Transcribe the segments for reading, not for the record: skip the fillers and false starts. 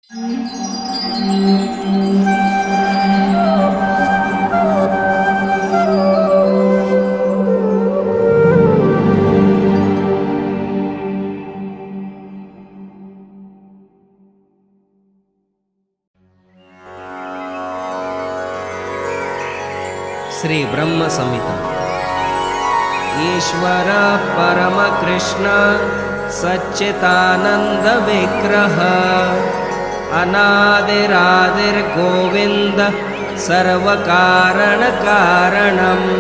श्री ब्रह्म संहिता। ईश्वर परम कृष्ण सच्चिदानंद विग्रह अनादिरादिर्गोविंद सर्वकारण कारणम्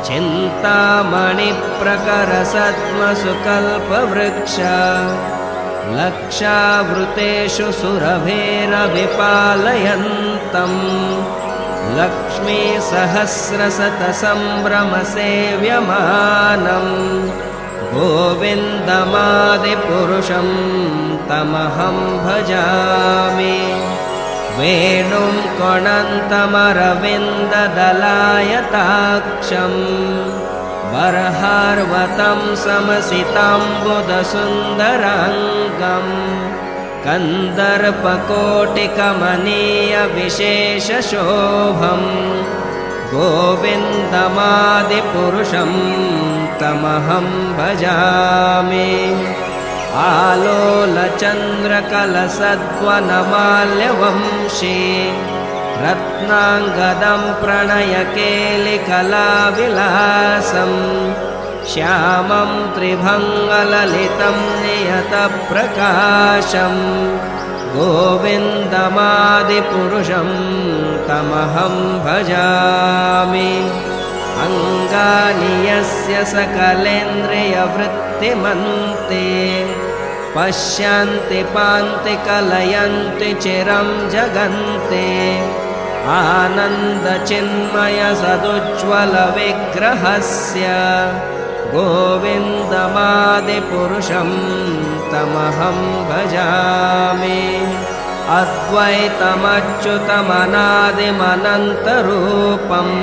चिंतामणि प्रकर सद्मसुकल्पवृक्ष लक्षावृतेषु सुरभेरविपालयन्तम् लक्ष्मी सहस्रशतसंभ्रमसेव्यमानं गोविन्दमादिपुरुषं तमहं भजामि। वेणुं कोणन्तमरविन्ददलायताक्षं बर्हार्वतं समसिताम्बुदसुन्दराङ्गम् कन्दर्पकोटिकमनीयविशेषशोभं गोविन्दमादिपुरुषं तमहं भजामि। आलोलचन्द्रकलसद्वनमाल्यवंशी रत्नाङ्गदं प्रणयकेलिकलाविलासं श्यामं त्रिभङ्गललितं नियतप्रकाशं गोविन्दमादिपुरुषं तमहं भजामि। अङ्गानि यस्य सकलेन्द्रियवृत्तिमन्ते पश्यन्ति पान्ति कलयन्ति चिरं जगन्ते आनन्दचिन्मयसदुज्ज्वलविग्रहस्य गोविन्दमादिपुरुषं तमहं भजामि। अद्वैतमच्युतमनादिमनन्तरूपम्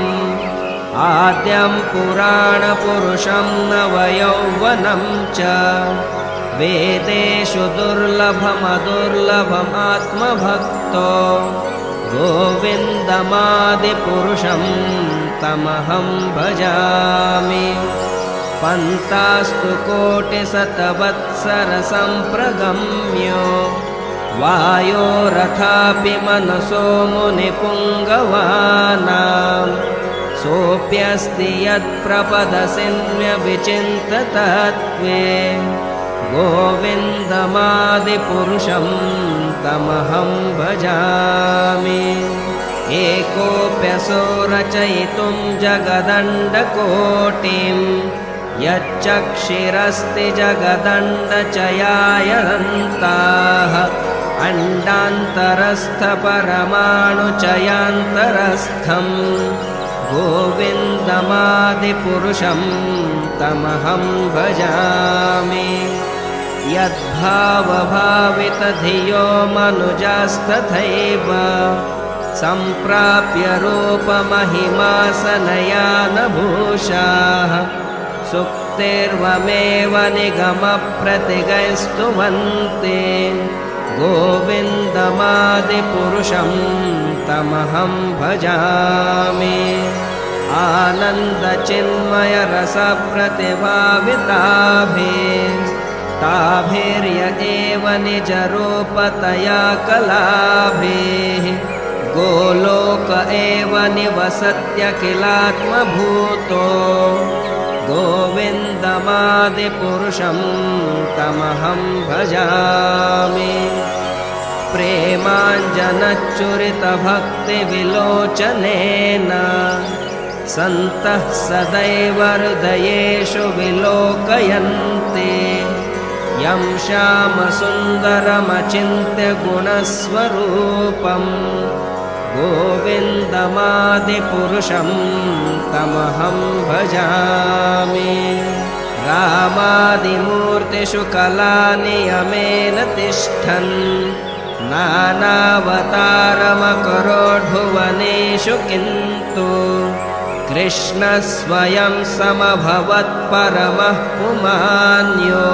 आद्यं पुराणपुरुषं नवयौवनं च वेदेषु दुर्लभमदुर्लभमात्मभक्तो गोविन्दमादिपुरुषं तमहं भजामि। पन्तास्तु कोटिशतवत्सरसम्प्रगम्यो वायोरथापि मनसो मुनिपुङ्गवानां सोऽप्यस्ति यत्प्रपदसिन्व्यविचिन्ततत्त्वे गोविन्दमादिपुरुषं तमहं भजामि। एकोऽप्यसो रचयितुं जगदण्डकोटिं यच्चक्षिरस्ति जगदण्डचयायन्ताः अण्डान्तरस्थपरमाणुचयान्तरस्थं गोविन्दमादिपुरुषं तमहं भजामि। यद्भावभावितधियो मनुजास्तथैव सम्प्राप्य रूपमहिमासनयानभूषाः सुक्तिर्वमेव निगमप्रतिगैस्तुवन्ते गोविन्दमादिपुरुषं तमहं भजामि। आनन्दचिन्मयरसप्रतिभाविताभिस्ताभिर्य एव निजरूपतया कलाभिः गोलोक एव निवसत्यखिलात्मभूतो गोविन्दमादिपुरुषं तमहं भजामि। प्रेमाञ्जनच्चुरितभक्तिविलोचनेन सन्तः सदैव हृदयेषु विलोकयन्ति यं श्यामसुन्दरमचिन्त्य गुणस्वरूपं गोविन्दमादिपुरुषं तमहं भजामि। रामादिमूर्तिषु कलानियमेन तिष्ठन् नानावतारमकरोद्भुवनेषु किन्तु कृष्णः स्वयं समभवत् परमः पुमान्यो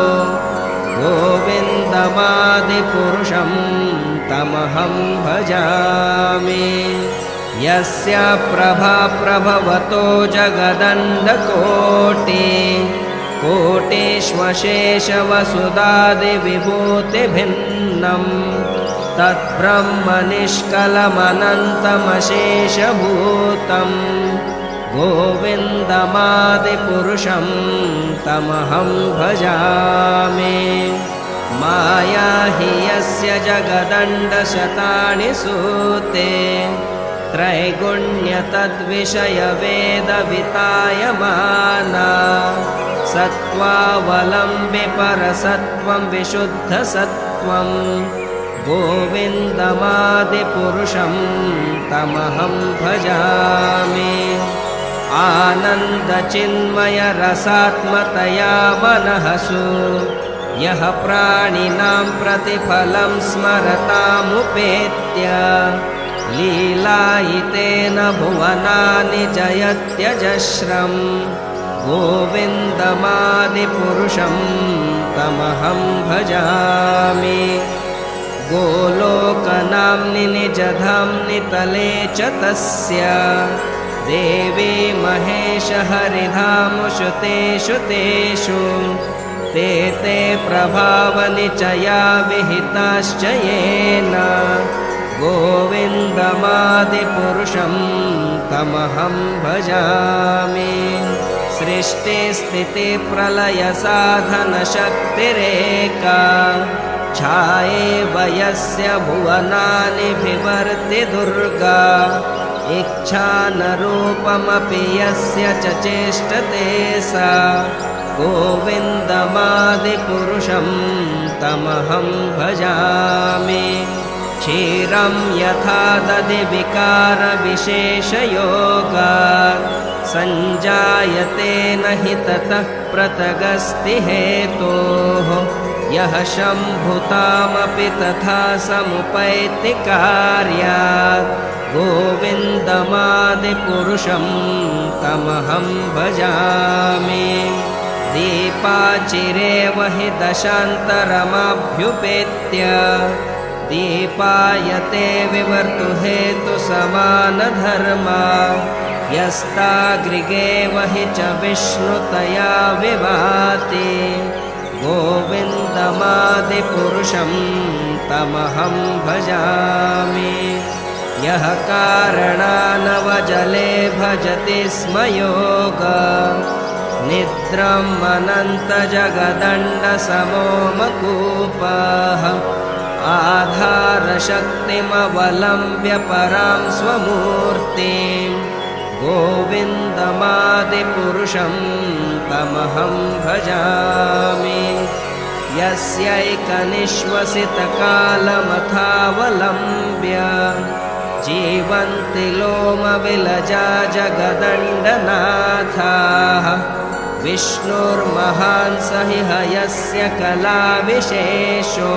गोविन्दमादिपुरुषं तमहं भजामि यस्य प्रभा प्रभवतो जगदण्डकोटि कोटिष्वशेषवसुधादिविभूतिभिन्नं तद्ब्रह्मनिष्कलमनन्तमशेषभूतं गोविन्दमादिपुरुषं तमहं भजामि माया हि यस्य जगदण्डशतानि सूते त्रैगुण्यतद्विषयवेदवितायमाना सत्त्वावलम्बि परसत्त्वं विशुद्धसत्त्वं गोविन्दमादिपुरुषं तमहं भजामि आनन्दचिन्मयरसात्मतया मनःसु यः प्राणिनां प्रतिफलं स्मरतामुपेत्य लीलायितेन भुवनानि जयत्यजस्रं गोविन्दमादिपुरुषं तमहं भजामि गोलोकनाम्नि निजधाम्नि तले च तस्य देवी महेशहरिधामुषु तेषु तेषु ते ते प्रभावनिचया विहिताश्च येन गोविन्दमादिपुरुषं तमहं भजामि सृष्टिस्थितिप्रलयसाधनशक्तिरेका छायेव यस्य भुवनानि बिभर्ति दुर्गा इच्छानरूपमपि यस्य च चेष्टते सा गोविन्दमादिपुरुषं तमहं भजामि क्षीरं यथा दधिविकारविशेषयोगात् सञ्जायते न हि ततः पृथगस्ति हेतोः यः शम्भुतामपि तथा समुपैति कार्यात् गोविन्दमादिपुरुषं तमहं भजामि दीपाचिरेव हि दशान्तरमभ्युपेत्य दीपायते विवर्तुहेतुसमानधर्मा यस्ताग्रिगेव हि च विष्णुतया विभाति गोविन्दमादिपुरुषं तमहं भजामि यः कारणानवजले भजति स्म योगा निद्रम् अनन्तजगदण्डसमोमकूपः आधारशक्तिमवलम्ब्य परां स्वमूर्तिं गोविन्दमादिपुरुषं तमहं भजामि यस्यैकनिश्वसितकालमथावलम्ब्य जीवन्ति लोमविलजा जगदण्डनाथाः विष्णुर्महान् स हि हयस्य कलाविशेषो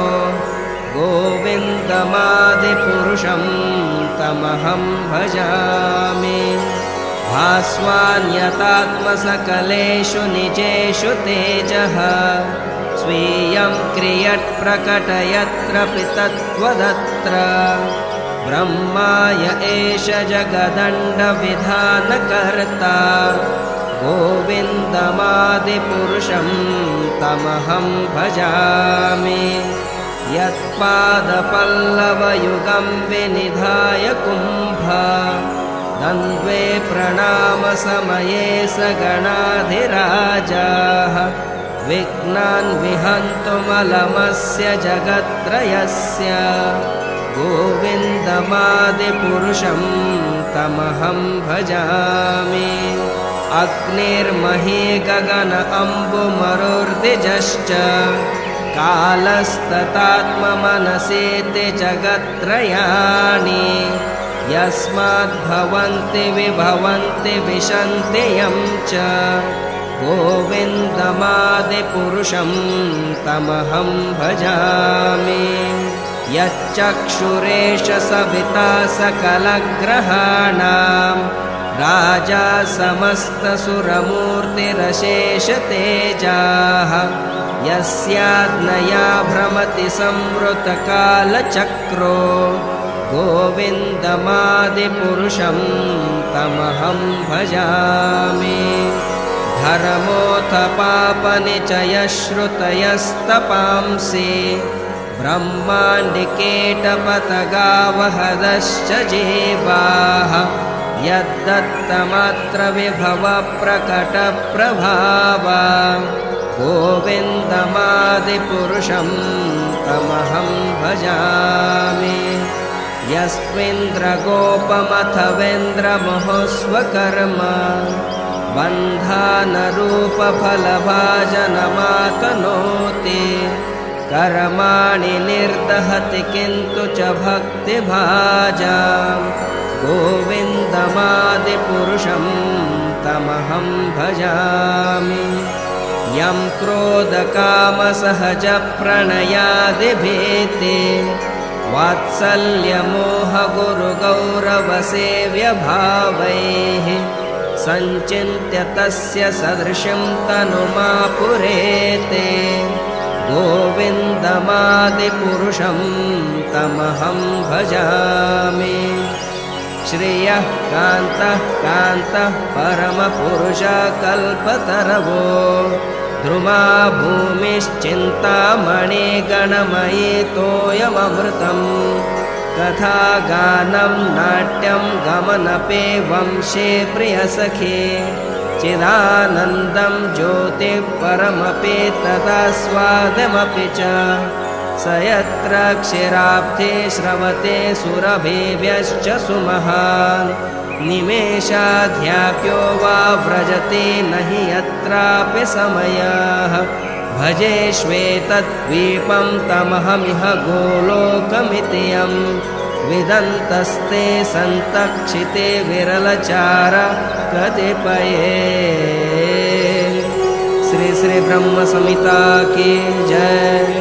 गोविन्दमादिपुरुषं तमहं भजामि भास्वान्यतात्मसकलेषु निजेषु तेजः स्वीयं क्रियत्प्रकटयत्रपि तत्त्वदत्र ब्रह्माय एष जगदण्डविधानकर्ता गोविन्दमादिपुरुषं तमहं भजामि यत्पादपल्लवयुगं विनिधाय कुम्भ द्वन्द्वे प्रणामसमये स गणाधिराजाः विघ्नान् विहन्तुमलमस्य जगत्त्रयस्य गोविन्दमादिपुरुषं तमहं भजामि अग्निर्मही गगन अम्बुमरुर्दिजश्च कालस्ततात्ममनसेति जगत्त्रयाणि यस्माद्भवन्ति विभवन्ति विशन्ति यं च गोविन्दमादिपुरुषं तमहं भजामि यच्चक्षुरेश सविता सकलग्रहाणां राजा समस्तसुरमूर्तिरशेषतेजाः यस्याज्ञया भ्रमति संवृतकालचक्रो गोविन्दमादिपुरुषं तमहं भजामि। धर्मोऽथ पापनिचयश्रुतयस्तपांसि ब्रह्माण्डिकेटपतगावहदश्च जीवाः यद्दत्तमात्र विभवप्रकटप्रभावा गोविन्दमादिपुरुषं तमहं भजामि। यस्मिन्द्रगोपमथवेन्द्रमहोस्वकर्म बन्धानरूपफलभाजनमातनोति कर्माणि निर्दहति किन्तु च भक्तिभाजां गोविन्दमादिपुरुषं तमहं भजामि। यं क्रोधकामसहजप्रणयादिभीति वात्सल्यमोहगुरुगौरवसेव्यभावैः सञ्चिन्त्य तस्य सदृशं तनुमापुरेते गोविन्दमादिपुरुषं तमहं भजामि। श्रियः कान्तः कान्तः परमपुरुषकल्पतरवो ध्रुमा भूमिश्चिन्तामणिगणमयी तोयममृतम् कथागानं नाट्यं गमनपि वंशे प्रियसखे चिदानन्दं ज्योतिः परमपि तदास्वादमपि च स यत्र क्षीराब्धे श्रवते सुरभिभ्यश्च सुमहान् निमेषाध्याप्यो वा व्रजते न हि यत्रापि समयः भजेष्वेतद्वीपं तमहमिह गोलोकमिति यं विदन्तस्ते सन्तक्षिते विरलचार कतिपये। श्री श्री ब्रह्म संहिता की जय।